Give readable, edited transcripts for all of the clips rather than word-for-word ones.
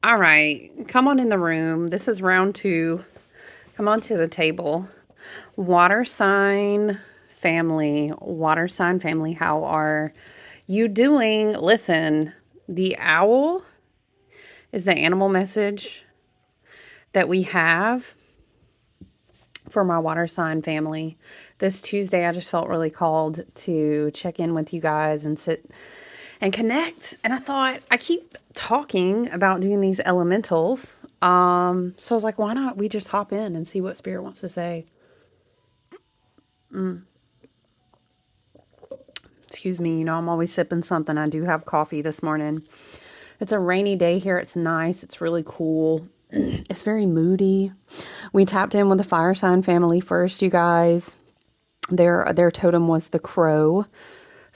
All right, come on in the room. This is round two. Come on to the table. Water sign family, how are you doing? Listen, the owl is the animal message that we have for my water sign family. This Tuesday, I just felt really called to check in with you guys and sit and connect. And I thought, I keep talking about doing these elementals. So I was like, why not we just hop in and see what Spirit wants to say? Excuse me, I'm always sipping something. I do have coffee this morning. It's a rainy day here. It's nice. It's really cool. It's very moody. We tapped in with the fire sign family first, you guys. Their totem was the crow.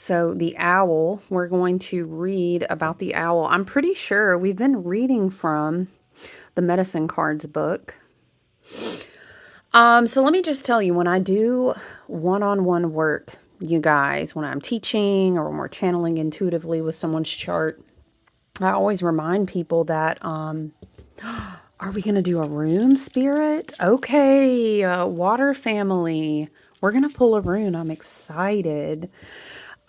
So the owl, we're going to read about the owl. I'm pretty sure we've been reading from the Medicine Cards book. So let me just tell you, when I do one-on-one work, you guys, when I'm teaching or when we're channeling intuitively with someone's chart, I always remind people that, are we going to do a rune, Spirit? Okay, water family. We're going to pull a rune. I'm excited.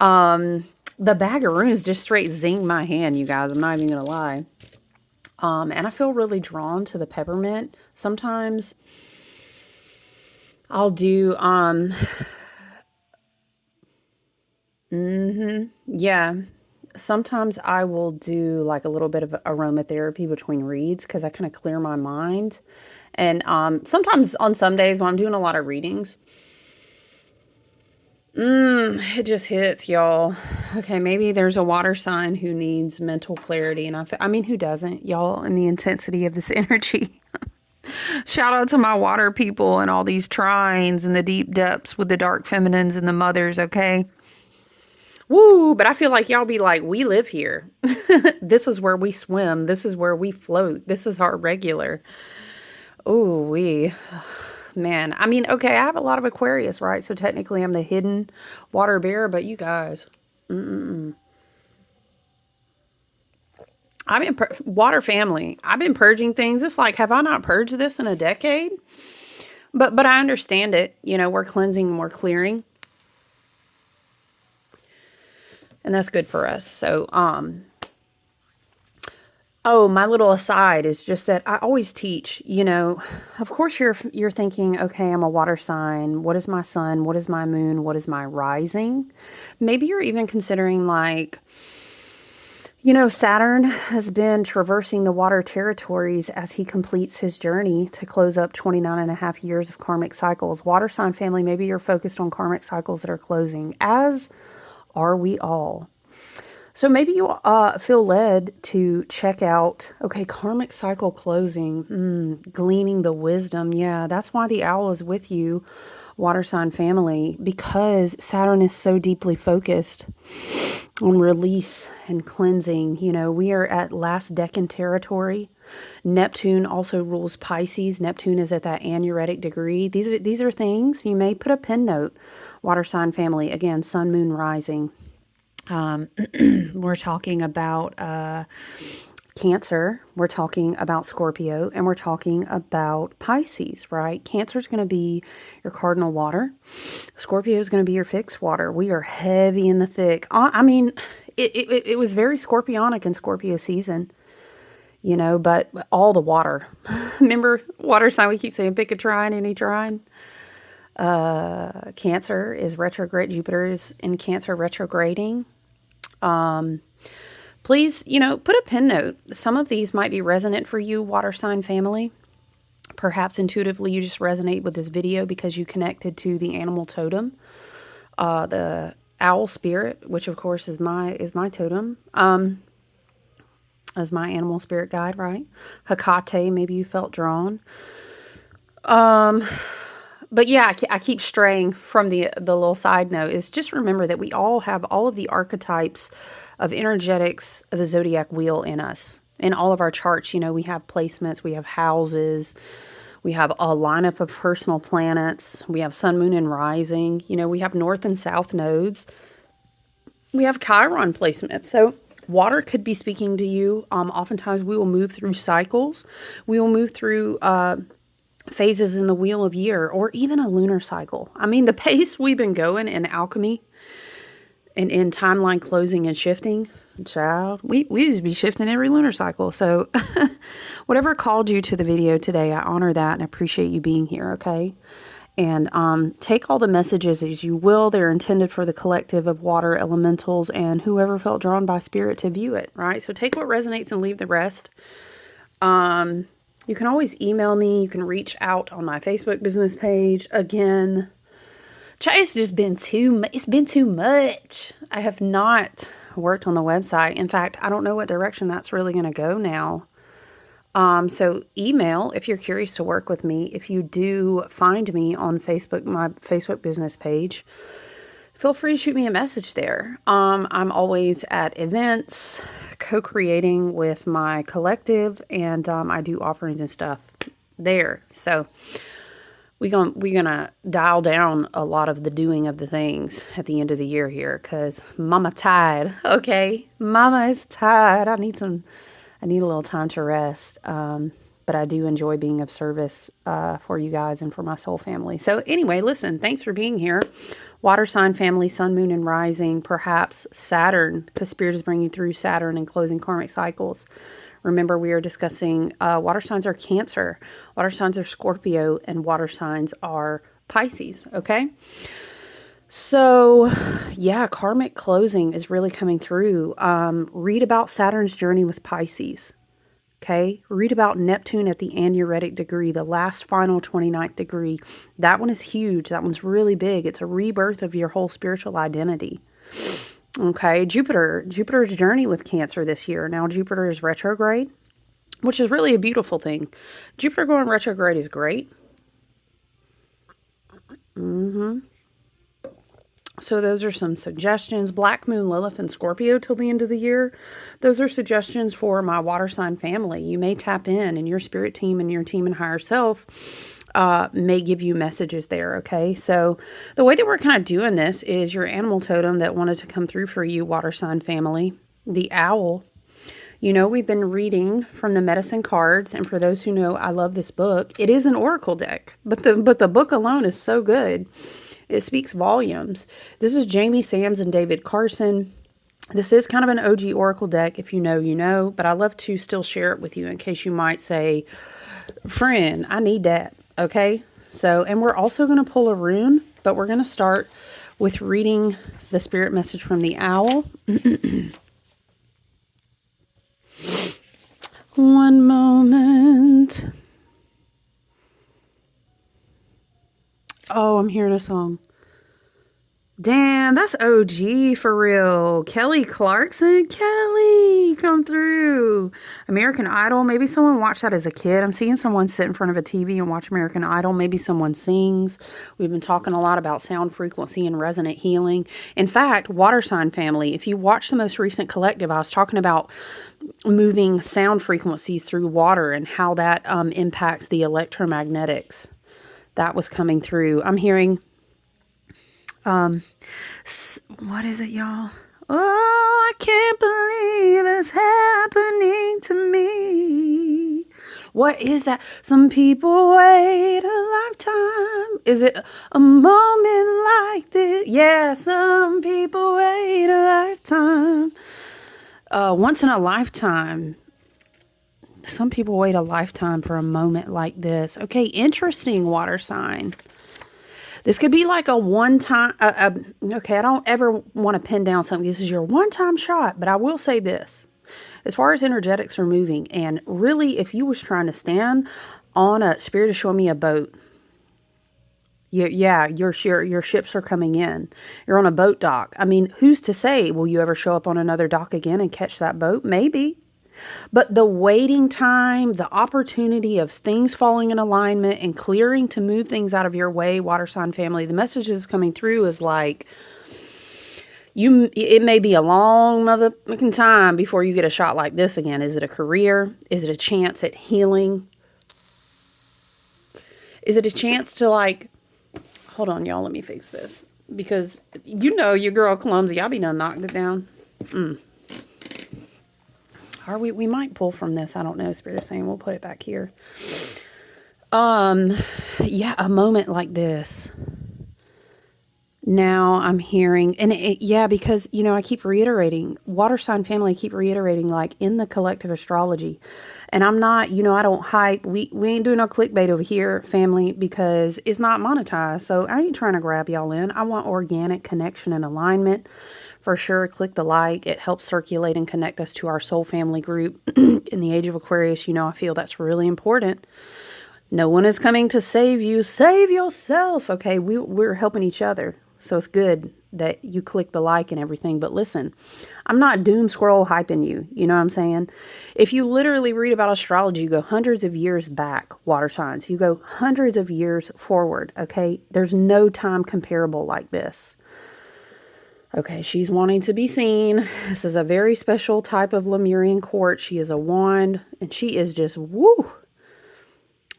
The bag of runes just straight zinged my hand, you guys. I'm not even going to lie. And I feel really drawn to the peppermint. Sometimes I'll do, yeah. Sometimes I will do like a little bit of aromatherapy between reads because I kind of clear my mind. And sometimes on some days when I'm doing a lot of readings, it just hits, y'all. Okay, maybe there's a water sign who needs mental clarity. And I mean, who doesn't, y'all, in the intensity of this energy? Shout out to my water people and all these trines and the deep depths with the dark feminines and the mothers, okay? Woo, but I feel like y'all be like, we live here. This is where we swim. This is where we float. This is our regular. Oh, man. I mean, okay, I have a lot of Aquarius, right? So technically I'm the hidden water bearer, but you guys, water family. I've been purging things. It's like, have I not purged this in a decade? But I understand it. We're cleansing, we're clearing. And that's good for us. So, oh, my little aside is just that I always teach, of course you're thinking, okay, I'm a water sign. What is my sun? What is my moon? What is my rising? Maybe you're even considering like, Saturn has been traversing the water territories as he completes his journey to close up 29 and a half years of karmic cycles. Water sign family, maybe you're focused on karmic cycles that are closing, as are we all. So maybe you feel led to check out, okay, karmic cycle closing, gleaning the wisdom. Yeah, that's why the owl is with you, water sign family, because Saturn is so deeply focused on release and cleansing. We are at last decan territory. Neptune also rules Pisces. Neptune is at that anuretic degree. These are things you may put a pen note, water sign family. Again, sun, moon, rising. We're talking about Cancer, we're talking about Scorpio, and we're talking about Pisces, right? Cancer is going to be your cardinal water. Scorpio is going to be your fixed water. We are heavy in the thick. I mean, it was very scorpionic in Scorpio season, but all the water. Remember, water sign, we keep saying pick a trine, any trine. Cancer is retrograde. Jupiter is in Cancer retrograding. Please, put a pen note. Some of these might be resonant for you, water sign family. Perhaps intuitively you just resonate with this video because you connected to the animal totem, the owl spirit, which of course is my totem, as my animal spirit guide, right? Hecate, maybe you felt drawn. But yeah, I keep straying from the little side note is just remember that we all have all of the archetypes of energetics of the zodiac wheel in us. In all of our charts, we have placements, we have houses, we have a lineup of personal planets, we have sun, moon, and rising. We have north and south nodes. We have Chiron placements. So Water could be speaking to you. Oftentimes we will move through cycles. We will move through phases in the wheel of year, or even a lunar cycle. I mean, the pace we've been going in alchemy and in timeline closing and shifting, child, we used to be shifting every lunar cycle. So whatever called you to the video today, I honor that and appreciate you being here, okay? And take all the messages as you will. They're intended for the collective of water elementals and whoever felt drawn by spirit to view it, right? So take what resonates and leave the rest. You can always email me. You can reach out on my Facebook business page. Again, it's just been it's been too much. I have not worked on the website. In fact, I don't know what direction that's really going to go now. So email if you're curious to work with me. If you do find me on Facebook, my Facebook business page, feel free to shoot me a message there. I'm always at events, co-creating with my collective, and I do offerings and stuff there. So we're gonna dial down a lot of the doing of the things at the end of the year here, because Mama tired. Okay, Mama is tired. I need a little time to rest. But I do enjoy being of service for you guys and for my soul family. So anyway, listen, thanks for being here. Water sign family, sun, moon, and rising, perhaps Saturn, because Spirit is bringing through Saturn and closing karmic cycles. Remember, we are discussing water signs are Cancer, water signs are Scorpio, and water signs are Pisces, okay? So, yeah, karmic closing is really coming through. Read about Saturn's journey with Pisces. Okay, read about Neptune at the anuretic degree, the last final 29th degree. That one is huge. That one's really big. It's a rebirth of your whole spiritual identity. Okay, Jupiter's journey with Cancer this year. Now Jupiter is retrograde, which is really a beautiful thing. Jupiter going retrograde is great. So those are some suggestions. Black Moon, Lilith, and Scorpio till the end of the year. Those are suggestions for my water sign family. You may tap in, and your spirit team and your team and higher self may give you messages there, okay? So the way that we're kind of doing this is your animal totem that wanted to come through for you, water sign family, the owl. You know, we've been reading from the medicine cards, and for those who know, I love this book. It is an oracle deck, but the book alone is so good. It speaks volumes. This is Jamie Sams and David Carson. This is kind of an OG oracle deck. If you know, you know. But I love to still share it with you in case you might say, friend, I need that. Okay? So, and we're also going to pull a rune. But we're going to start with reading the spirit message from the owl. One moment. Oh, I'm hearing a song. Damn, that's OG for real. Kelly Clarkson. Kelly, come through. American Idol. Maybe someone watched that as a kid. I'm seeing someone sit in front of a TV and watch American Idol. Maybe someone sings. We've been talking a lot about sound frequency and resonant healing. In fact, water sign family, if you watch the most recent collective, I was talking about moving sound frequencies through water and how that impacts the electromagnetics. That was coming through. I'm hearing, what is it, y'all? Oh, I can't believe it's happening to me. What is that? Some people wait a lifetime. Is it a moment like this? Yeah, some people wait a lifetime. Once in a lifetime. Some people wait a lifetime for a moment like this. Okay, interesting, water sign. This could be like a one-time... okay, I don't ever want to pin down something. This is your one-time shot, but I will say this. As far as energetics are moving, and really, if you was trying to stand on a... Spirit is showing me a boat. Yeah, your ships are coming in. You're on a boat dock. I mean, who's to say? Will you ever show up on another dock again and catch that boat? Maybe. But the waiting time, the opportunity of things falling in alignment and clearing to move things out of your way, water sign family, the messages coming through is like, it may be a long motherfucking time before you get a shot like this again. Is it a career? Is it a chance at healing? Is it a chance to like, hold on, y'all, let me fix this. Because you know your girl clumsy. I'll be done knocked it down. Are we might pull from this. I don't know. Spirit is saying we'll put it back here. Yeah, a moment like this. Now I'm hearing, and yeah, because, I keep reiterating, water sign family, I keep reiterating, like in the collective astrology. And I'm not, I don't hype. We ain't doing no clickbait over here, family, because it's not monetized. So I ain't trying to grab y'all in. I want organic connection and alignment. For sure, click the like. It helps circulate and connect us to our soul family group. In the age of Aquarius, I feel that's really important. No one is coming to save you. Save yourself. Okay, we're helping each other. So it's good that you click the like and everything. But listen, I'm not doom scroll hyping you. You know what I'm saying? If you literally read about astrology, you go hundreds of years back, water signs. You go hundreds of years forward, okay? There's no time comparable like this. Okay, she's wanting to be seen. This is a very special type of Lemurian quartz. She is a wand, and she is just, woo!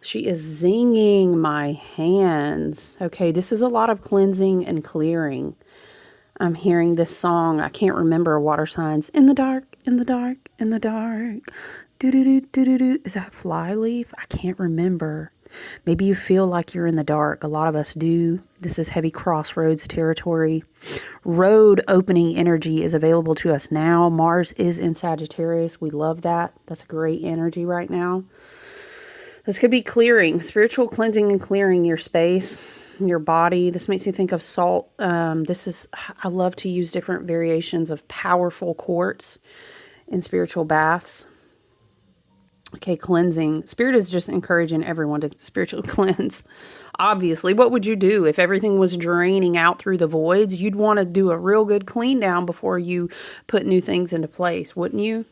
She is zinging my hands. Okay, this is a lot of cleansing and clearing. I'm hearing this song. I can't remember water signs. In the dark, in the dark, in the dark. Do-do-do-do-do-do. Is that Flyleaf? I can't remember. Maybe you feel like you're in the dark. A lot of us do. This is heavy crossroads territory. Road opening energy is available to us now. Mars is in Sagittarius. We love that. That's great energy right now. This could be clearing, spiritual cleansing and clearing your space, your body. This makes me think of salt. I love to use different variations of powerful quartz in spiritual baths. Okay, cleansing. Spirit is just encouraging everyone to spiritually cleanse. Obviously, what would you do if everything was draining out through the voids? You'd want to do a real good clean down before you put new things into place, wouldn't you?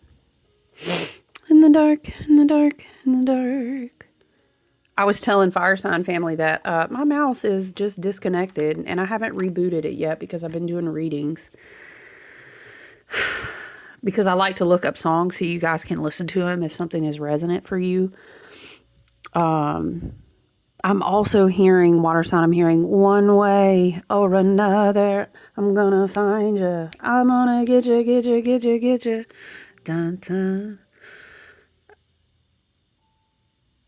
In the dark, in the dark, in the dark. I was telling Fire Sign family that my mouse is just disconnected, and I haven't rebooted it yet because I've been doing readings. Because I like to look up songs so you guys can listen to them if something is resonant for you. I'm also hearing, water sign, I'm hearing one way or another. I'm gonna find you. I'm gonna get you, get you, get you, get you. Dun, dun.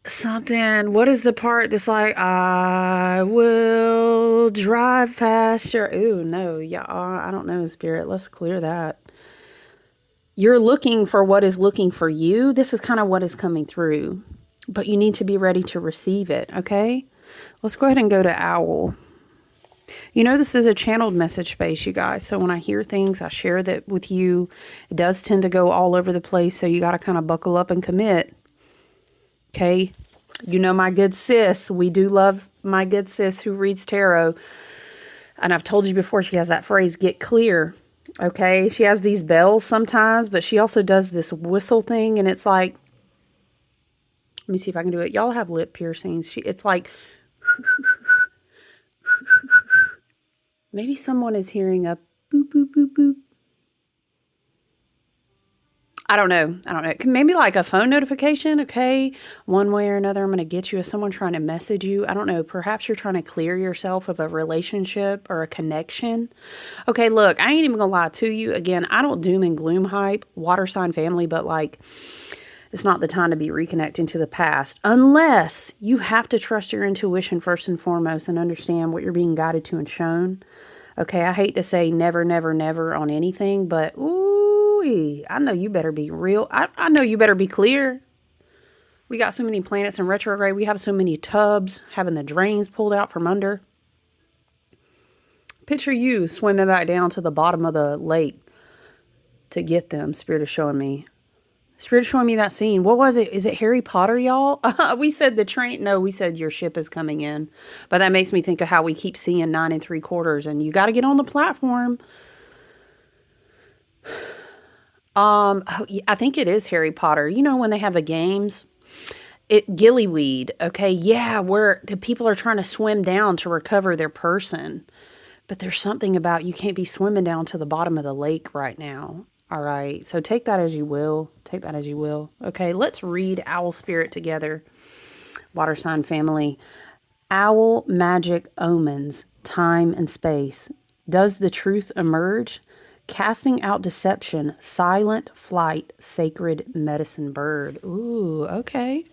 Something, what is the part that's like, I will drive past your, ooh, no, yeah, I don't know, Spirit, let's clear that. You're looking for what is looking for you. This is kind of what is coming through, but you need to be ready to receive it, okay? Let's go ahead and go to Owl. This is a channeled message space, you guys, so when I hear things, I share that with you. It does tend to go all over the place, so you got to kind of buckle up and commit. Okay, my good sis. We do love my good sis who reads tarot. And I've told you before, she has that phrase, get clear. Okay, she has these bells sometimes, but she also does this whistle thing. And it's like, let me see if I can do it. Y'all have lip piercings. It's like, maybe someone is hearing a boop, boop, boop, boop. I don't know. Maybe like a phone notification, okay? One way or another, I'm going to get you. Is someone trying to message you? I don't know. Perhaps you're trying to clear yourself of a relationship or a connection. Okay, look, I ain't even going to lie to you. Again, I don't doom and gloom hype, water sign family, but like, it's not the time to be reconnecting to the past. Unless you have to trust your intuition first and foremost and understand what you're being guided to and shown. Okay, I hate to say never, never, never on anything, but ooh, I know you better be real. I know you better be clear. We got so many planets in retrograde. We have so many tubs having the drains pulled out from under. Picture you swimming back down to the bottom of the lake to get them. Spirit is showing me. Spirit is showing me that scene. What was it? Is it Harry Potter, y'all? We said the train. No, we said your ship is coming in. But that makes me think of how we keep seeing 9 3/4. And you got to get on the platform. I think it is Harry Potter. When they have the games, gillyweed. Okay. Yeah. Where the people are trying to swim down to recover their person. But there's something about you can't be swimming down to the bottom of the lake right now. All right. So take that as you will. Take that as you will. Okay. Let's read Owl Spirit together. Water sign family. Owl magic omens, time and space. Does the truth emerge? Casting out deception, silent flight, sacred medicine bird. Ooh, okay.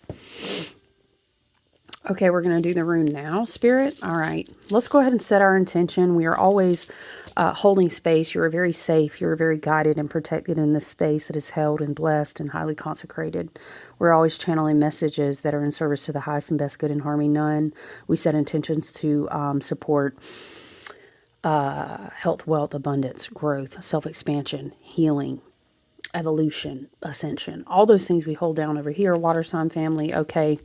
Okay, we're going to do the rune now, Spirit. All right, let's go ahead and set our intention. We are always holding space. You are very safe. You are very guided and protected in this space that is held and blessed and highly consecrated. We're always channeling messages that are in service to the highest and best good and harming none. We set intentions to support health, wealth, abundance, growth, self-expansion, healing, evolution, ascension. All those things we hold down over here. Water sign family. Okay.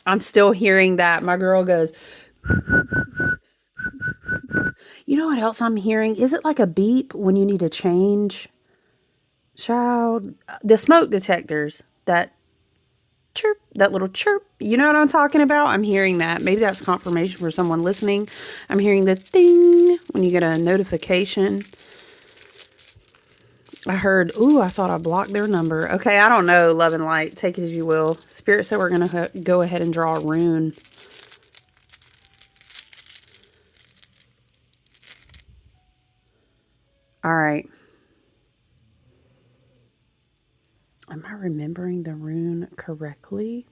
I'm still hearing that. My girl goes, you know what else I'm hearing? Is it like a beep when you need to change? Child, the smoke detectors, that chirp, that little chirp. You know what I'm talking about? I'm hearing that. Maybe that's confirmation for someone listening. I'm hearing the ding when you get a notification. I heard, ooh, I thought I blocked their number. Okay, I don't know, love and light. Take it as you will. Spirit said we're going to go ahead and draw a rune. All right. Am I remembering the rune correctly?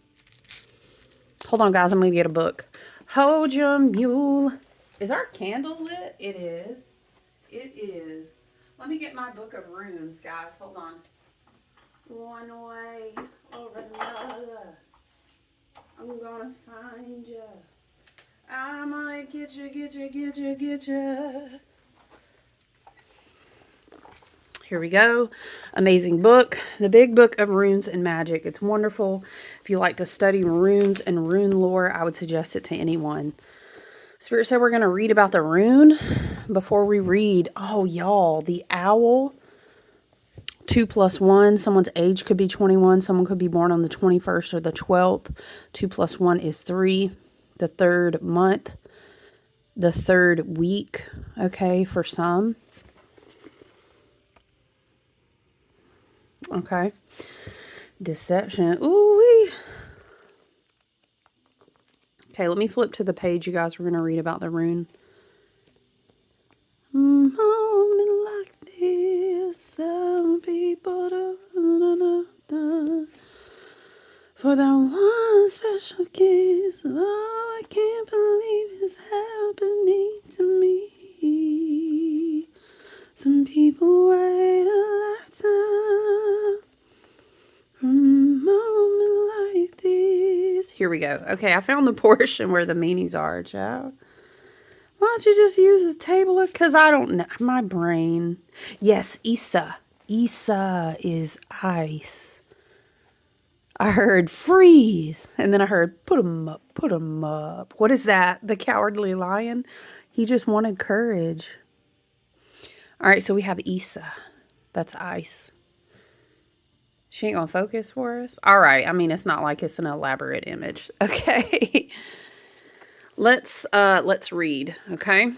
Hold on, guys. I'm going to get a book. Hold your mule. Is our candle lit? It is. It is. Let me get my book of runes, guys. Hold on. One way or another, I'm gonna find you. I'm gonna get you, get you, get you, get you. Here we go. Amazing book. The Big Book of Runes and Magic. It's wonderful. If you like to study runes and rune lore, I would suggest it to anyone. Spirit said we're going to read about the rune before we read. Oh, y'all, the owl. 2 + 1. Someone's age could be 21. Someone could be born on the 21st or the 12th. 2 + 1 is 3. The third month. The third week. Okay, for some. Okay. Deception. Ooh-wee. Okay, let me flip to the page, you guys. We're going to read about the rune. Moment like this, some people don't. For that one special kiss, oh, I can't believe it's happening to me. Some people wait a lifetime for a moment like this. Here we go. Okay, I found the portion where the meanings are, child. Why don't you just use the table? Because I don't know. My brain. Yes, Issa. Issa is ice. I heard freeze. And then I heard put 'em up, put 'em up. What is that? The Cowardly Lion? He just wanted courage. All right, so we have Issa. That's ice. She ain't going to focus for us? All right. I mean, it's not like it's an elaborate image. Okay. Let's read, okay?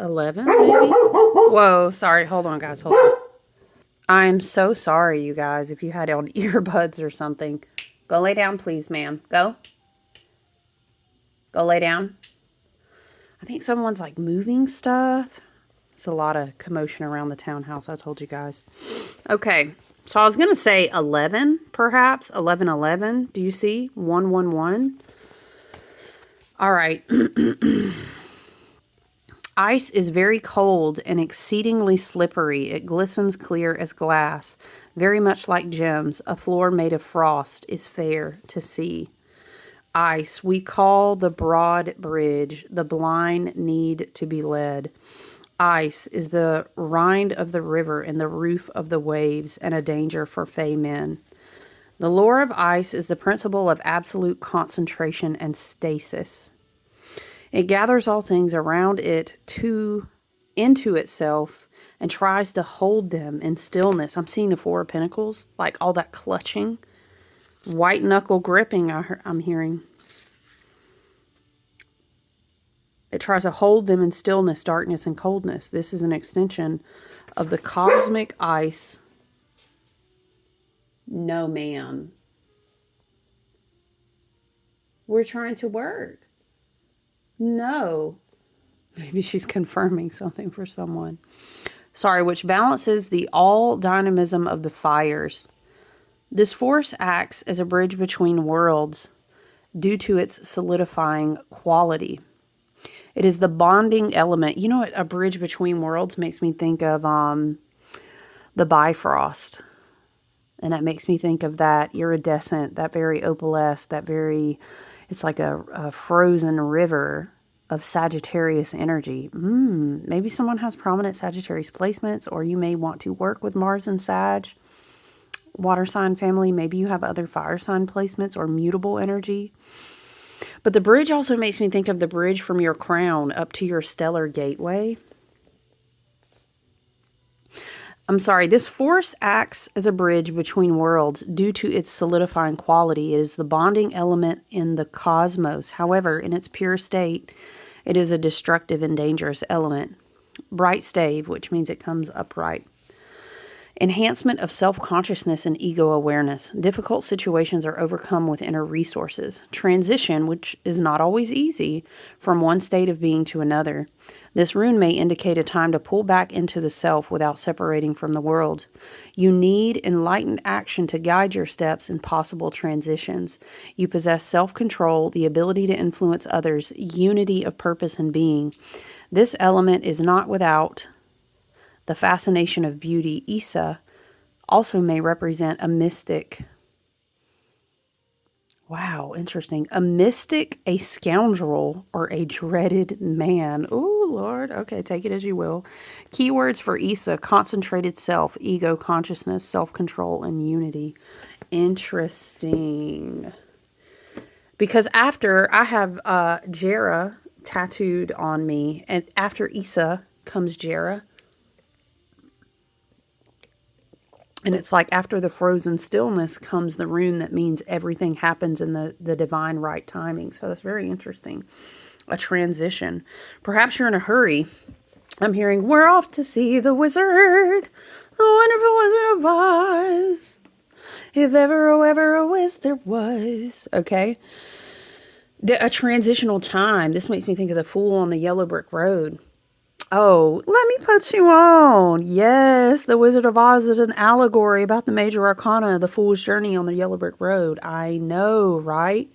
11, maybe? Whoa, sorry. Hold on, guys. Hold on. I'm so sorry, you guys, if you had on earbuds or something. Go lay down, please, ma'am. Go. Go lay down. I think someone's, like, moving stuff. It's a lot of commotion around the townhouse, I told you guys. Okay. So I was going to say 11, perhaps. 1111. Do you see? 111. All right. Ice is very cold and exceedingly slippery. It glistens clear as glass, very much like gems. A floor made of frost is fair to see. Ice, we call the broad bridge. The blind need to be led. Ice is the rind of the river and the roof of the waves, and a danger for fey men. The lore of ice is the principle of absolute concentration and stasis. It gathers all things around it into itself and tries to hold them in stillness. I'm seeing the Four of Pentacles, like all that clutching, white knuckle gripping I'm hearing. It tries to hold them in stillness, darkness, and coldness. This is an extension of the cosmic ice. No, ma'am. We're trying to work. No. Maybe she's confirming something for someone. Sorry, which balances the all dynamism of the fires. This force acts as a bridge between worlds due to its solidifying quality. It is the bonding element. You know what? A bridge between worlds makes me think of the Bifrost. And that makes me think of that iridescent, that very opalescent, that very, it's like a frozen river of Sagittarius energy. Maybe someone has prominent Sagittarius placements, or you may want to work with Mars and Sag. Water sign family, maybe you have other fire sign placements or mutable energy. But the bridge also makes me think of the bridge from your crown up to your stellar gateway. I'm sorry, this force acts as a bridge between worlds due to its solidifying quality. It is the bonding element in the cosmos. However, in its pure state, it is a destructive and dangerous element. Bright stave, which means it comes upright. Enhancement of self-consciousness and ego awareness. Difficult situations are overcome with inner resources. Transition, which is not always easy, from one state of being to another. This rune may indicate a time to pull back into the self without separating from the world. You need enlightened action to guide your steps in possible transitions. You possess self-control, the ability to influence others, unity of purpose and being. This element is not without the fascination of beauty. Isa also may represent a mystic. Wow, interesting. A mystic, a scoundrel, or a dreaded man. Oh, Lord. Okay, take it as you will. Keywords for Isa: concentrated self, ego, consciousness, self-control, and unity. Interesting. Because after I have Jera tattooed on me, and after Isa comes Jera. And it's like after the frozen stillness comes the rune that means everything happens in the divine right timing. So that's very interesting. A transition. Perhaps you're in a hurry. I'm hearing, we're off to see the wizard. The wonderful Wizard of Oz. If ever, oh, ever, a whiz there was. Okay. A transitional time. This makes me think of the fool on the yellow brick road. Oh, let me put you on. Yes, the Wizard of Oz is an allegory about the major arcana of the fool's journey on the yellow brick road. I know, right?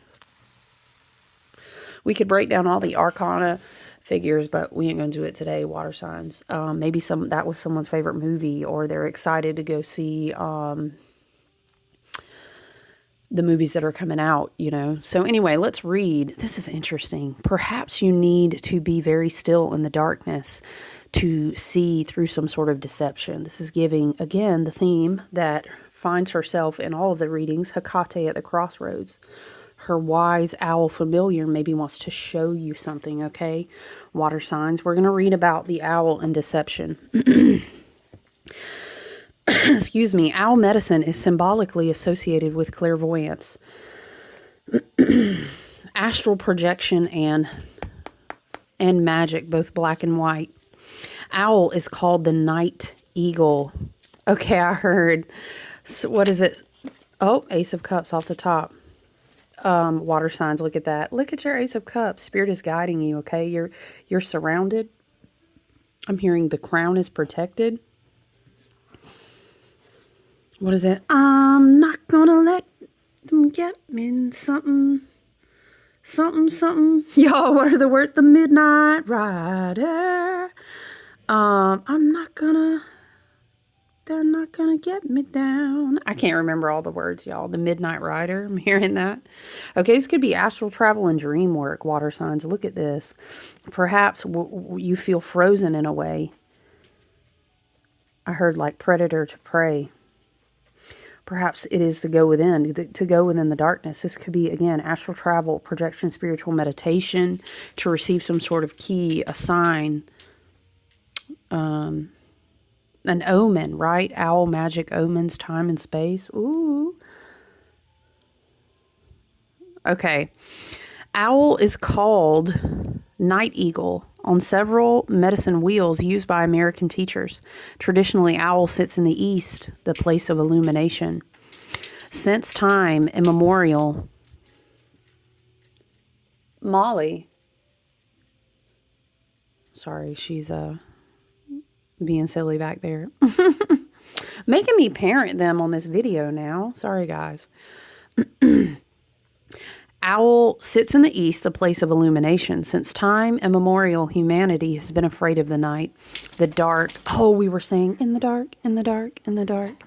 We could break down all the arcana figures, but we ain't going to do it today, water signs. Maybe that was someone's favorite movie, or they're excited to go see the movies that are coming out, you know. So anyway, let's read. This is interesting. Perhaps you need to be very still in the darkness to see through some sort of deception. This is giving, again, the theme that finds herself in all of the readings, Hecate at the crossroads. Her wise owl familiar maybe wants to show you something, okay? Water signs. We're going to read about the owl and deception. Excuse me, owl medicine is symbolically associated with clairvoyance, astral projection, and magic, both black and white. Owl is called the night eagle. Okay, I heard. So what is it? Oh, Ace of Cups off the top. Water signs, look at that. Look at your Ace of Cups. Spirit is guiding you, okay? You're surrounded. I'm hearing the crown is protected. What is it? I'm not gonna let them get me in something. Y'all, what are the words? The Midnight Rider. They're not gonna get me down. I can't remember all the words, y'all. The Midnight Rider. I'm hearing that. Okay, this could be astral travel and dream work, water signs. Look at this. Perhaps you feel frozen in a way. I heard like predator to prey. Perhaps it is to go within the darkness. This could be, again, astral travel, projection, spiritual meditation, to receive some sort of key, a sign, an omen, right? Owl, magic, omens, time and space. Ooh. Okay. Owl is called night eagle on several medicine wheels used by American teachers. Traditionally, owl sits in the east, the place of illumination. Since time immemorial, Molly, Sorry, she's being silly back there. Making me parent them on this video now. Sorry, guys. Owl sits in the east, a place of illumination. Since time immemorial, humanity has been afraid of the night, the dark. Oh, we were saying, in the dark, in the dark, in the dark.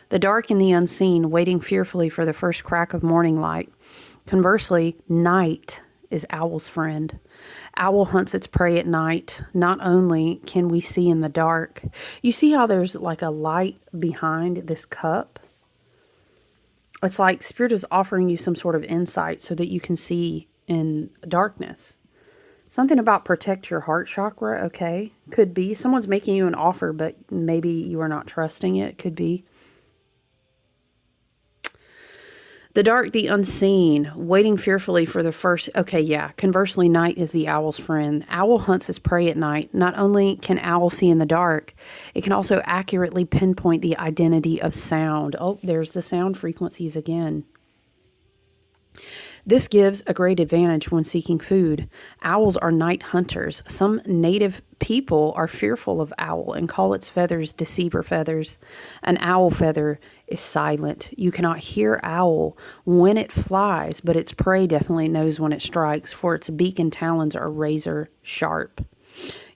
The dark and the unseen, waiting fearfully for the first crack of morning light. Conversely, night is owl's friend. Owl hunts its prey at night. Not only can we see in the dark, you see how there's like a light behind this cup? It's like Spirit is offering you some sort of insight so that you can see in darkness. Something about protect your heart chakra, okay? Could be. Someone's making you an offer, but maybe you are not trusting it. Could be. The dark, the unseen, waiting fearfully for the first... Okay, yeah. Conversely, night is the owl's friend. Owl hunts his prey at night. Not only can owl see in the dark, it can also accurately pinpoint the identity of sound. Oh, there's the sound frequencies again. This gives a great advantage when seeking food. Owls are night hunters. Some native people are fearful of owl and call its feathers deceiver feathers. An owl feather is silent. You cannot hear owl when it flies, but its prey definitely knows when it strikes, for its beak and talons are razor sharp.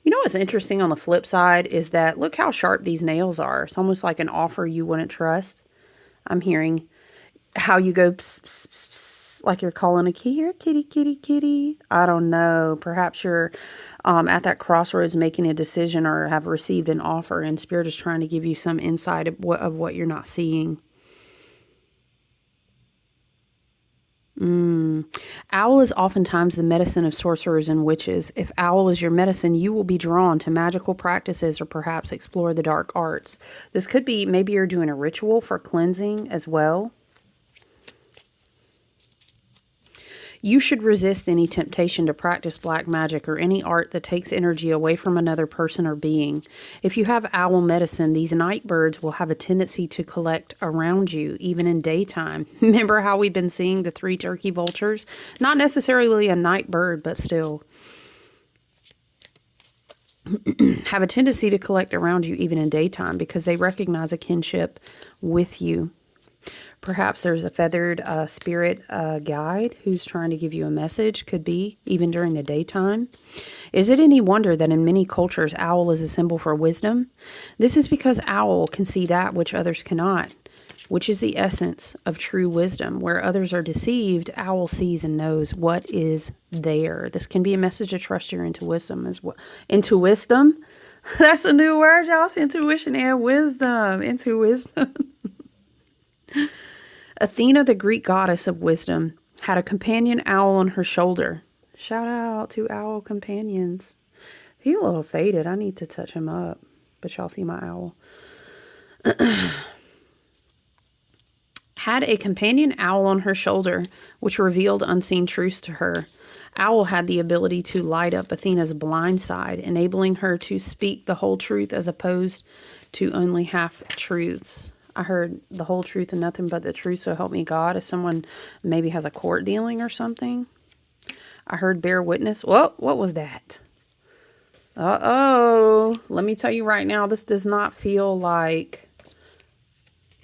You know what's interesting on the flip side is that look how sharp these nails are. It's almost like an offer you wouldn't trust. I'm hearing how you go pss, pss, pss, pss, like you're calling a kitty, kitty, kitty, kitty. I don't know. Perhaps you're at that crossroads making a decision or have received an offer, and Spirit is trying to give you some insight of what you're not seeing. Owl is oftentimes the medicine of sorcerers and witches. If owl is your medicine, you will be drawn to magical practices or perhaps explore the dark arts. This could be, maybe you're doing a ritual for cleansing as well. You should resist any temptation to practice black magic or any art that takes energy away from another person or being. If you have owl medicine, these night birds will have a tendency to collect around you, even in daytime. Remember how we've been seeing the 3 turkey vultures? Not necessarily a night bird, but still. Have a tendency to collect around you even in daytime because they recognize a kinship with you. Perhaps there's a feathered spirit guide who's trying to give you a message. Could be, even during the daytime. Is it any wonder that in many cultures, owl is a symbol for wisdom? This is because owl can see that which others cannot, which is the essence of true wisdom. Where others are deceived, owl sees and knows what is there. This can be a message to trust your intuition as well. Intuition? That's a new word, y'all. Intuition and wisdom. Intuition. Athena, the Greek goddess of wisdom, had a companion owl on her shoulder. Shout out to owl companions. He's a little faded. I need to touch him up. But y'all see my owl. Had a companion owl on her shoulder, which revealed unseen truths to her. Owl had the ability to light up Athena's blind side, enabling her to speak the whole truth as opposed to only half-truths. I heard the whole truth and nothing but the truth, so help me God. If someone maybe has a court dealing or something. I heard bear witness. Well, what was that? Uh-oh. Let me tell you right now, this does not feel like...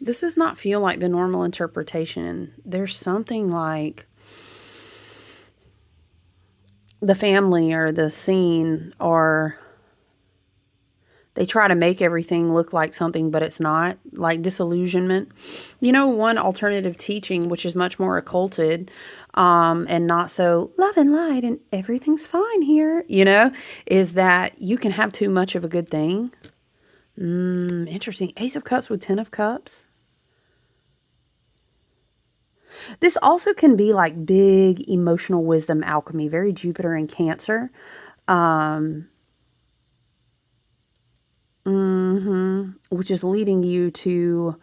This does not feel like the normal interpretation. There's something like the family or the scene or... They try to make everything look like something, but it's not. Like disillusionment. You know, one alternative teaching, which is much more occulted, and not so love and light and everything's fine here, you know, is that you can have too much of a good thing. Interesting. Ace of Cups with 10 of Cups. This also can be like big emotional wisdom alchemy, very Jupiter and Cancer. Which is leading you to,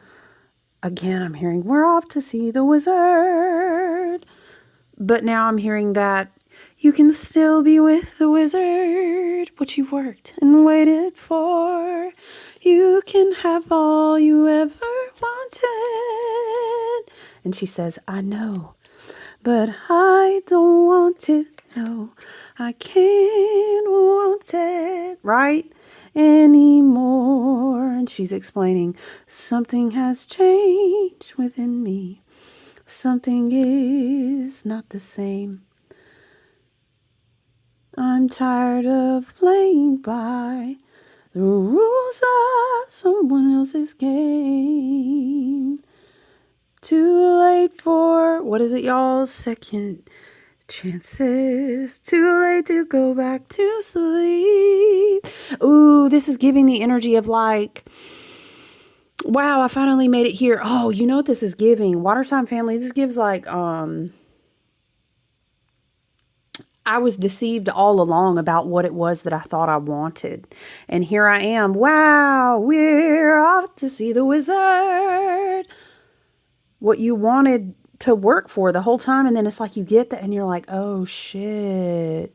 again, I'm hearing, we're off to see the wizard. But now I'm hearing that you can still be with the wizard. What you worked and waited for. You can have all you ever wanted. And she says, I know, but I don't want it No, I can't want it, right? Anymore. And she's explaining, something has changed within me. Something is not the same. I'm tired of playing by the rules of someone else's game. Too late for, what is it, y'all? Second chances. Too late to go back to sleep. Ooh, this is giving the energy of like, wow, I finally made it here. Oh, you know what this is giving? Water sign family, this gives like, I was deceived all along about what it was that I thought I wanted. And here I am. Wow, we're off to see the wizard. What you wanted to work for the whole time. And then it's like you get that and you're like, oh shit.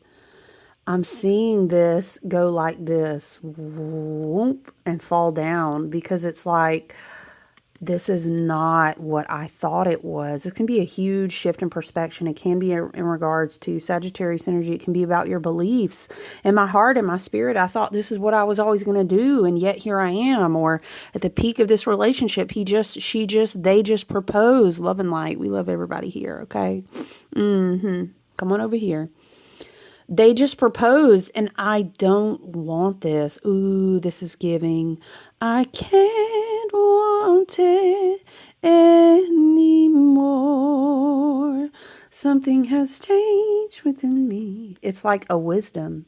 I'm seeing this go like this. Whoop, and fall down because it's like, this is not what I thought it was. It can be a huge shift in perspective. It can be in regards to Sagittarius energy. It can be about your beliefs. In my heart and my spirit, I thought this is what I was always going to do. And yet here I am. Or at the peak of this relationship, they just proposed. Love and light. We love everybody here. Okay. Come on over here. They just proposed and I don't want this. Ooh, this is giving. I can't want it anymore. Something has changed within me. It's like a wisdom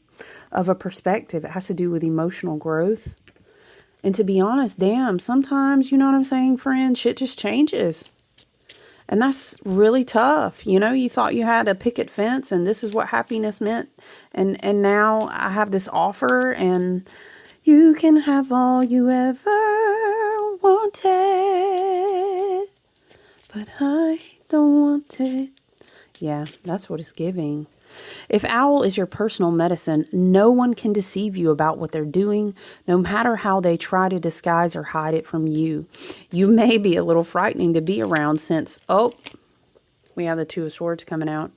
of a perspective. It has to do with emotional growth. And to be honest, damn, sometimes, you know what I'm saying, friend, shit just changes. And that's really tough. You know, you thought you had a picket fence and this is what happiness meant. And now I have this offer and you can have all you ever wanted. But I don't want it. Yeah, that's what it's giving. If owl is your personal medicine, no one can deceive you about what they're doing, no matter how they try to disguise or hide it from you. You may be a little frightening to be around since, oh, we have the Two of Swords coming out.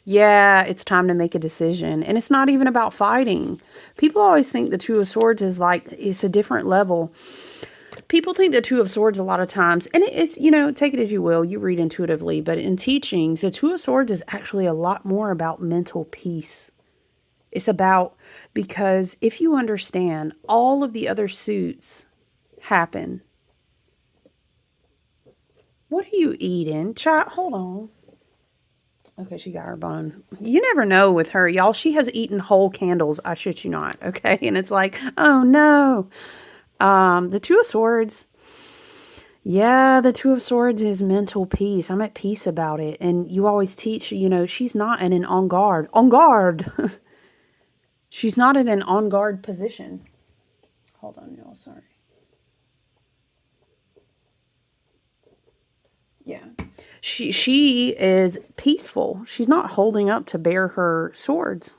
Yeah, it's time to make a decision. And it's not even about fighting. People always think the Two of Swords is like, it's a different level. People think the Two of Swords a lot of times, and it's, you know, take it as you will, you read intuitively, but in teachings, the Two of Swords is actually a lot more about mental peace. It's about, because if you understand, all of the other suits happen. What are you eating? Child, hold on. Okay, she got her bone. You never know with her, y'all. She has eaten whole candles. I shit you not. Okay, and it's like, oh no. The Two of Swords. Yeah, the Two of Swords is mental peace. I'm at peace about it. And you always teach, you know, she's not in an on guard. On guard! She's not in an on guard position. Hold on, y'all. Sorry. Yeah. She is peaceful. She's not holding up to bear her swords.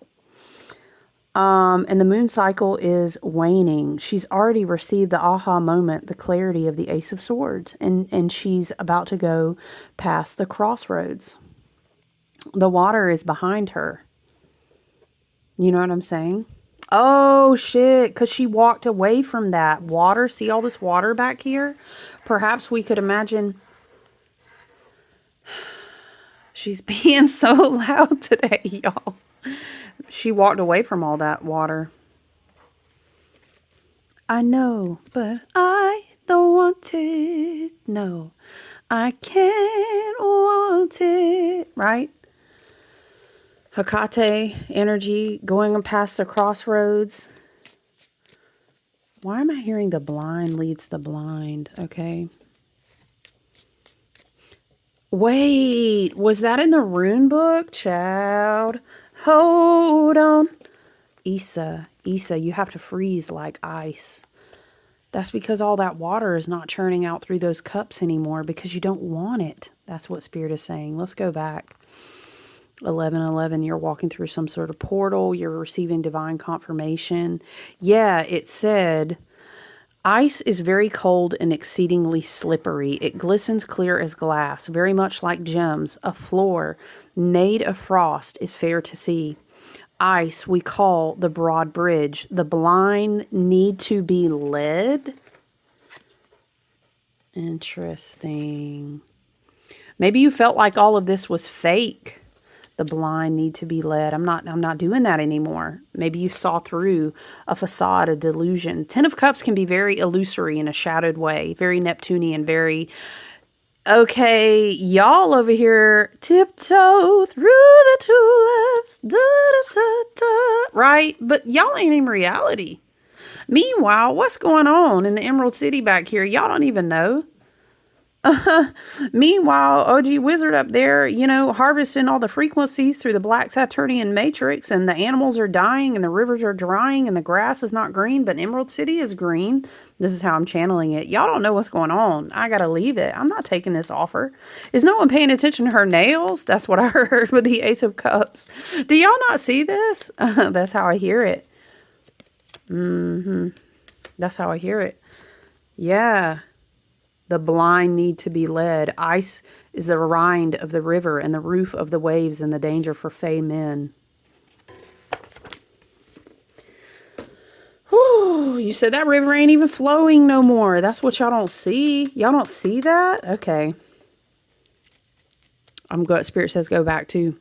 And the moon cycle is waning. She's already received the aha moment, the clarity of the Ace of Swords. And she's about to go past the crossroads. The water is behind her. You know what I'm saying? Oh, shit. Because she walked away from that water. See all this water back here? Perhaps we could imagine... She's being so loud today, y'all. She walked away from all that water. I know, but I don't want it. No, I can't want it. Right? Hecate energy going past the crossroads. Why am I hearing the blind leads the blind? Okay. Wait, was that in the rune book, child? Hold on. Issa, you have to freeze like ice. That's because all that water is not churning out through those cups anymore because you don't want it. That's what Spirit is saying. Let's go back. 11:11, you're walking through some sort of portal. You're receiving divine confirmation. Yeah, it said... Ice is very cold and exceedingly slippery. It glistens clear as glass, very much like gems. A floor made of frost is fair to see. Ice we call the broad bridge. The blind need to be led. Interesting. Maybe you felt like all of this was fake. The blind need to be led. I'm not doing that anymore. Maybe you saw through a facade, a delusion. Ten of Cups can be very illusory in a shadowed way, very Neptunian, very, okay, y'all over here tiptoe through the tulips, da, da, da, da, right? But y'all ain't in reality. Meanwhile, what's going on in the Emerald City back here? Y'all don't even know. Meanwhile, OG Wizard up there, harvesting all the frequencies through the Black Saturnian matrix, and the animals are dying, and the rivers are drying, and the grass is not green, but Emerald City is green. This is how I'm channeling it. Y'all don't know what's going on. I gotta leave it. I'm not taking this offer. Is no one paying attention to her nails? That's what I heard with the Ace of Cups. Do y'all not see this? That's how I hear it. That's how I hear it. Yeah. The blind need to be led. Ice is the rind of the river and the roof of the waves and the danger for fey men. Whew, you said that river ain't even flowing no more. That's what y'all don't see. Y'all don't see that? Okay. Spirit says go back to.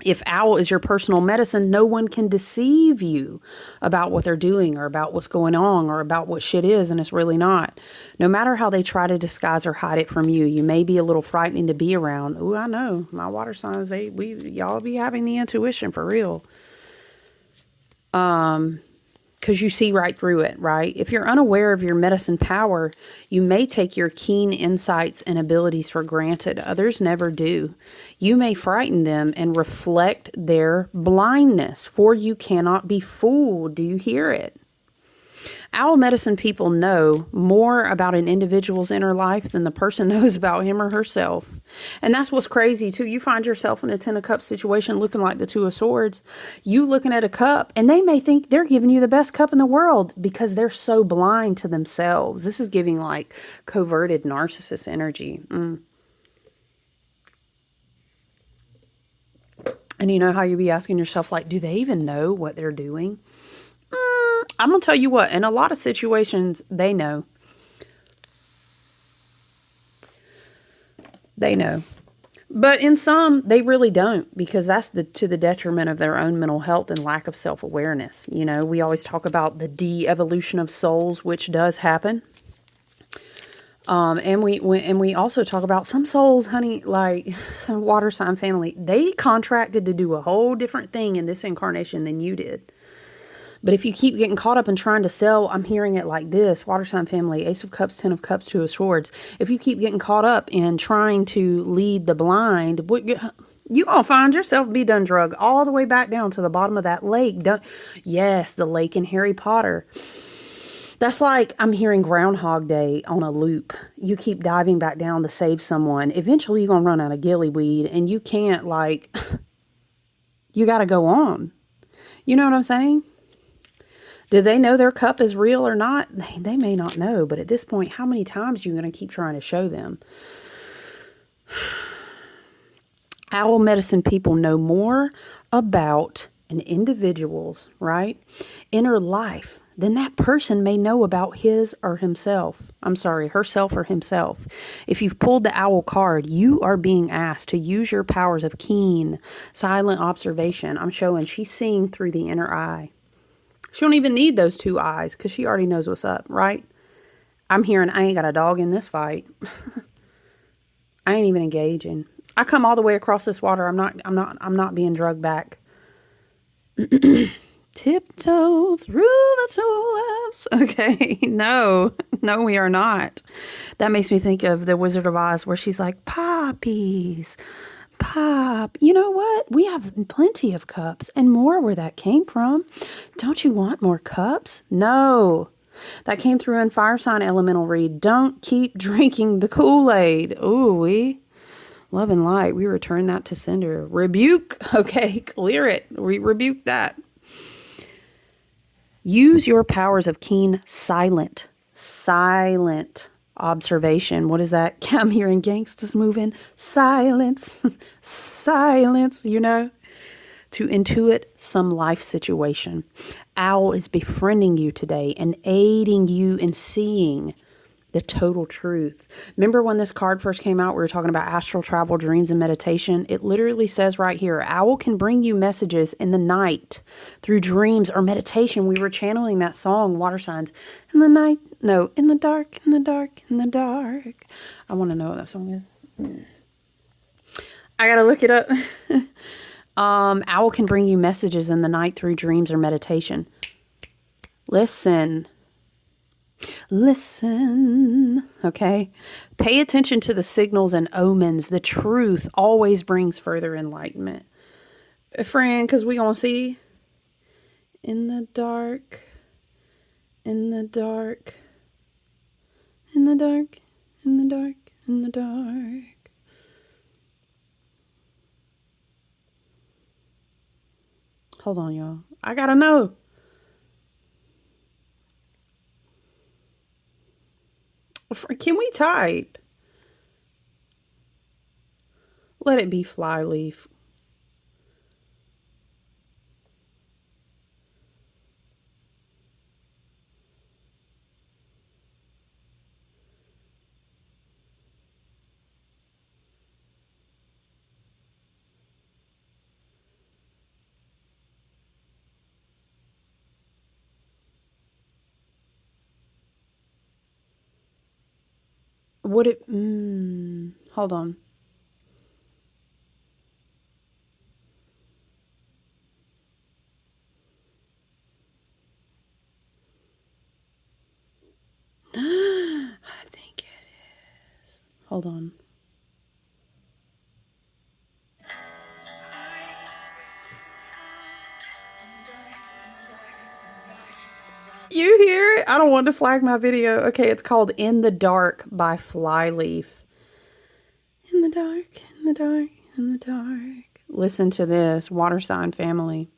If owl is your personal medicine, no one can deceive you about what they're doing or about what's going on or about what shit is, and it's really not. No matter how they try to disguise or hide it from you, you may be a little frightening to be around. Ooh, I know. My water signs, y'all be having the intuition for real. Because you see right through it, right? If you're unaware of your medicine power, you may take your keen insights and abilities for granted. Others never do. You may frighten them and reflect their blindness, for you cannot be fooled. Do you hear it? Owl medicine people know more about an individual's inner life than the person knows about him or herself. And that's what's crazy too. You find yourself in a Ten of Cups situation looking like the Two of Swords. You looking at a cup and they may think they're giving you the best cup in the world because they're so blind to themselves. This is giving like coverted narcissist energy. And you know how you be asking yourself, like, do they even know what they're doing? I'm going to tell you what, in a lot of situations, they know. They know. But in some, they really don't, because that's to the detriment of their own mental health and lack of self-awareness. We always talk about the de-evolution of souls, which does happen. And we also talk about some souls, honey, like some water sign family, they contracted to do a whole different thing in this incarnation than you did. But if you keep getting caught up in trying to sell, I'm hearing it like this, water sign family, Ace of Cups, Ten of Cups, Two of Swords. If you keep getting caught up in trying to lead the blind, you're going to find yourself be done drug all the way back down to the bottom of that lake. Yes, the lake in Harry Potter. That's like I'm hearing Groundhog Day on a loop. You keep diving back down to save someone. Eventually you're going to run out of gillyweed and you can't you got to go on. You know what I'm saying? Do they know their cup is real or not? They may not know, but at this point, how many times are you going to keep trying to show them? Owl medicine people know more about an individual's, right, inner life than that person may know about his or himself. I'm sorry, herself or himself. If you've pulled the owl card, you are being asked to use your powers of keen, silent observation. I'm showing she's seeing through the inner eye. She don't even need those two eyes because she already knows what's up, right? I'm hearing I ain't got a dog in this fight. I ain't even engaging. I come all the way across this water. I'm not being drugged back. Tiptoe through the tulips. Okay, no, we are not. That makes me think of the Wizard of Oz where she's like, poppies. Pop, you know what? We have plenty of cups and more where that came from. Don't you want more cups? No. That came through in Fire Sign Elemental Read. Don't keep drinking the Kool-Aid. Ooh, love and light. We return that to sender. Rebuke. Okay, clear it. We rebuke that. Use your powers of keen, silent Silent observation. What is that? I'm hearing gangsters moving. Silence. Silence, you know. To intuit some life situation. Owl is befriending you today and aiding you in seeing the total truth. Remember when this card first came out, we were talking about astral travel, dreams, and meditation? It literally says right here, owl can bring you messages in the night through dreams or meditation. We were channeling that song, Water Signs. In the night, no, in the dark, in the dark, in the dark. I want to know what that song is. I gotta look it up. Owl can bring you messages in the night through dreams or meditation. Listen. Listen, okay? Pay attention to the signals and omens. The truth always brings further enlightenment. Friend, because we gonna see in the dark, in the dark, in the dark, in the dark, in the dark. Hold on, y'all. I gotta know. Can we type? Let it be flyleaf. Would it... hold on. I think it is. Hold on. You hear it? I don't want to flag my video. Okay, it's called In the Dark by Flyleaf. In the dark, in the dark, in the dark. Listen to this, water sign family.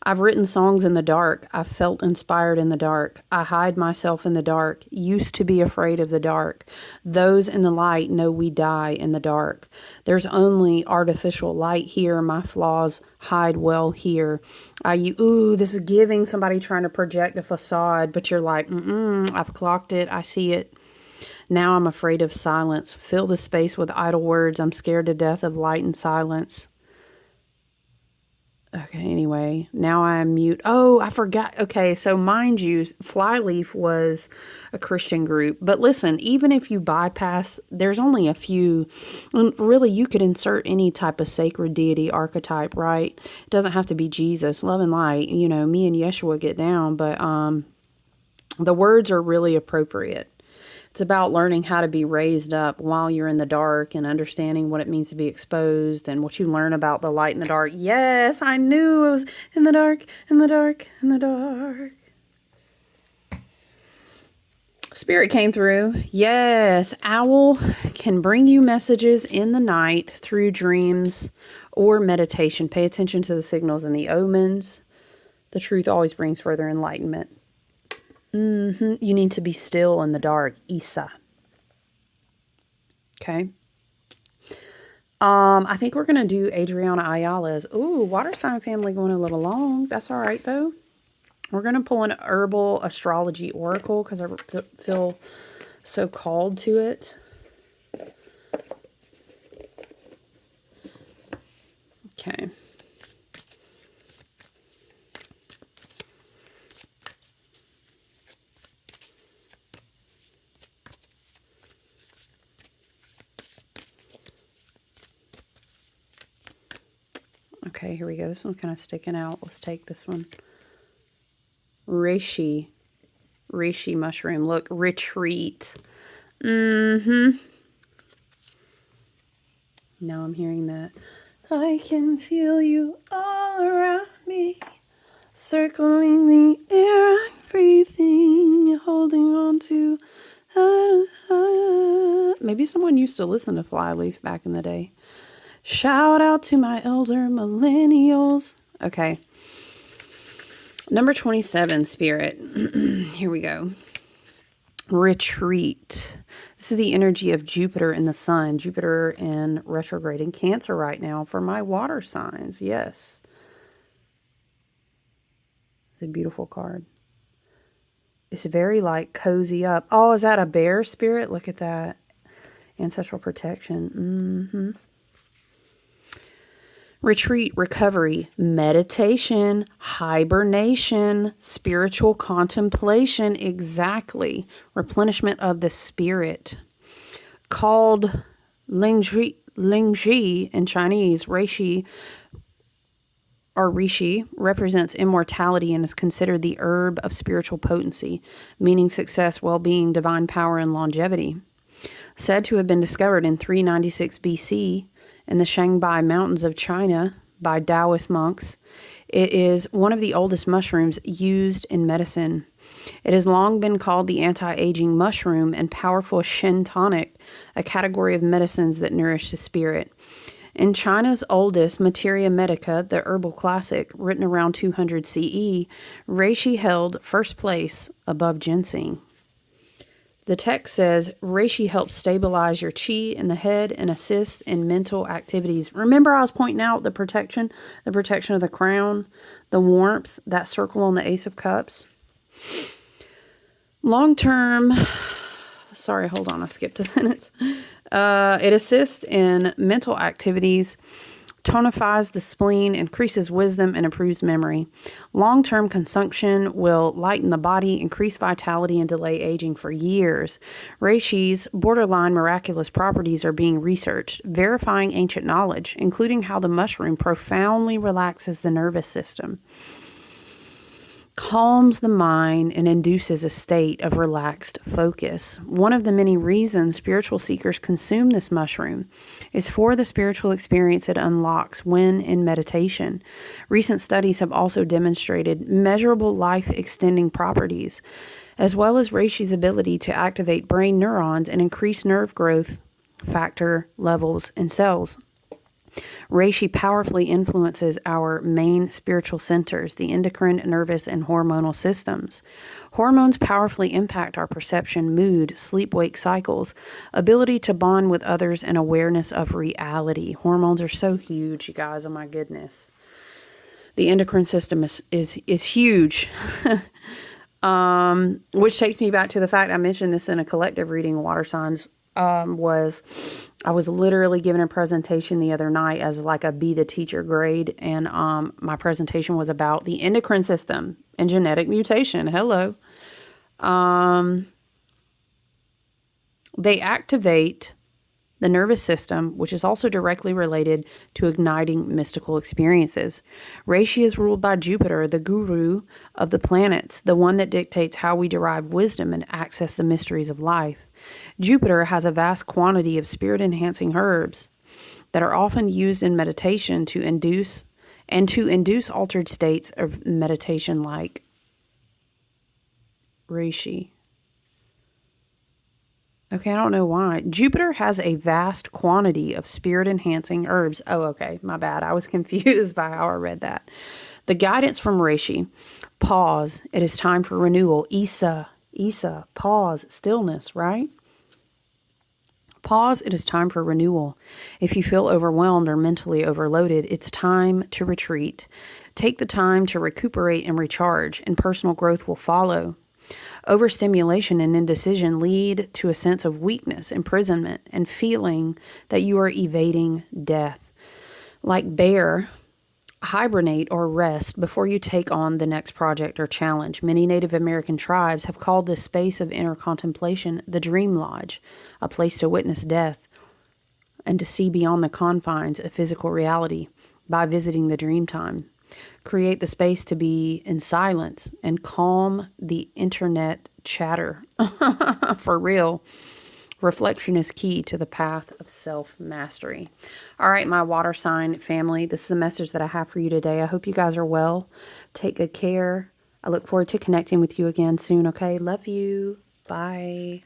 I've written songs in the dark. I felt inspired in the dark. I hide myself in the dark. Used to be afraid of the dark. Those in the light know we die in the dark. There's only artificial light here. My flaws hide well here. Ooh, this is giving somebody trying to project a facade, but you're like, I've clocked it. I see it. Now I'm afraid of silence. Fill the space with idle words. I'm scared to death of light and silence. Okay, anyway, now I'm mute. Oh, I forgot. Okay, so mind you, Flyleaf was a Christian group. But listen, even if you bypass, there's only a few. Really, you could insert any type of sacred deity archetype, right? It doesn't have to be Jesus. Love and light, you know, me and Yeshua get down. But the words are really appropriate. It's about learning how to be raised up while you're in the dark and understanding what it means to be exposed and what you learn about the light in the dark. Yes, I knew it was in the dark, in the dark, in the dark. Spirit came through. Yes, owl can bring you messages in the night through dreams or meditation. Pay attention to the signals and the omens. The truth always brings further enlightenment. You need to be still in the dark. Isa. Okay. I think we're going to do Adriana Ayala's. Ooh, water sign family going a little long. That's all right, though. We're going to pull an herbal astrology oracle because I feel so called to it. Okay. Okay, here we go. This one's kind of sticking out. Let's take this one. Reishi. Reishi mushroom. Look, retreat. Now I'm hearing that. I can feel you all around me. Circling the air I'm breathing. Holding on to. Maybe someone used to listen to Flyleaf back in the day. Shout out to my elder millennials. Okay. Number 27, Spirit. Here we go. Retreat. This is the energy of Jupiter and the sun. Jupiter in retrograde in Cancer right now for my water signs. Yes. It's a beautiful card. It's very like cozy up. Oh, is that a bear spirit? Look at that. Ancestral protection. Retreat, recovery, meditation, hibernation, spiritual contemplation. Exactly. Replenishment of the spirit. Called Lingji in Chinese, Reishi or Reishi represents immortality and is considered the herb of spiritual potency, meaning success, well-being, divine power, and longevity. Said to have been discovered in 396 BC in the Shanghai Mountains of China by Taoist monks, it is one of the oldest mushrooms used in medicine. It has long been called the anti-aging mushroom and powerful Shin tonic, a category of medicines that nourish the spirit. In China's oldest Materia Medica, the herbal classic, written around 200 CE, reishi held first place above ginseng. The text says, reishi helps stabilize your chi in the head and assist in mental activities. Remember I was pointing out the protection of the crown, the warmth, that circle on the Ace of Cups. Long-term, sorry, hold on, I skipped a sentence. It assists in mental activities, tonifies the spleen, increases wisdom, and improves memory. Long-term consumption will lighten the body, increase vitality, and delay aging for years. Reishi's borderline miraculous properties are being researched, verifying ancient knowledge, including how the mushroom profoundly relaxes the nervous system, calms the mind, and induces a state of relaxed focus. One of the many reasons spiritual seekers consume this mushroom is for the spiritual experience it unlocks when in meditation. Recent studies have also demonstrated measurable life-extending properties, as well as reishi's ability to activate brain neurons and increase nerve growth factor levels in cells. Reishi powerfully influences our main spiritual centers, the endocrine, nervous, and hormonal systems. Hormones powerfully impact our perception, mood, sleep-wake cycles, ability to bond with others, and awareness of reality. Hormones are so huge, you guys. Oh my goodness. The endocrine system is huge. Which takes me back to the fact I mentioned this in a collective reading, water signs. I was literally given a presentation the other night as like a Be the Teacher grade, and my presentation was about the endocrine system and genetic mutation. Hello. They activate the nervous system, which is also directly related to igniting mystical experiences. Reishi is ruled by Jupiter, the guru of the planets, the one that dictates how we derive wisdom and access the mysteries of life. Jupiter has a vast quantity of spirit-enhancing herbs that are often used in meditation to induce altered states of meditation like reishi. Okay, I don't know why. Jupiter has a vast quantity of spirit-enhancing herbs. Oh, okay, my bad. I was confused by how I read that. The guidance from reishi. Pause. It is time for renewal. Isa. Pause. Stillness, right? Pause. It is time for renewal. If you feel overwhelmed or mentally overloaded, it's time to retreat. Take the time to recuperate and recharge, and personal growth will follow. Overstimulation and indecision lead to a sense of weakness, imprisonment, and feeling that you are evading death. Like bear, hibernate or rest before you take on the next project or challenge. Many Native American tribes have called this space of inner contemplation the Dream Lodge, a place to witness death and to see beyond the confines of physical reality by visiting the dream time. Create the space to be in silence and calm the internet chatter. For real. Reflection is key to the path of self-mastery. All right, my water sign family, this is the message that I have for you today. I hope you guys are well. Take good care. I look forward to connecting with you again soon, okay? Love you. Bye.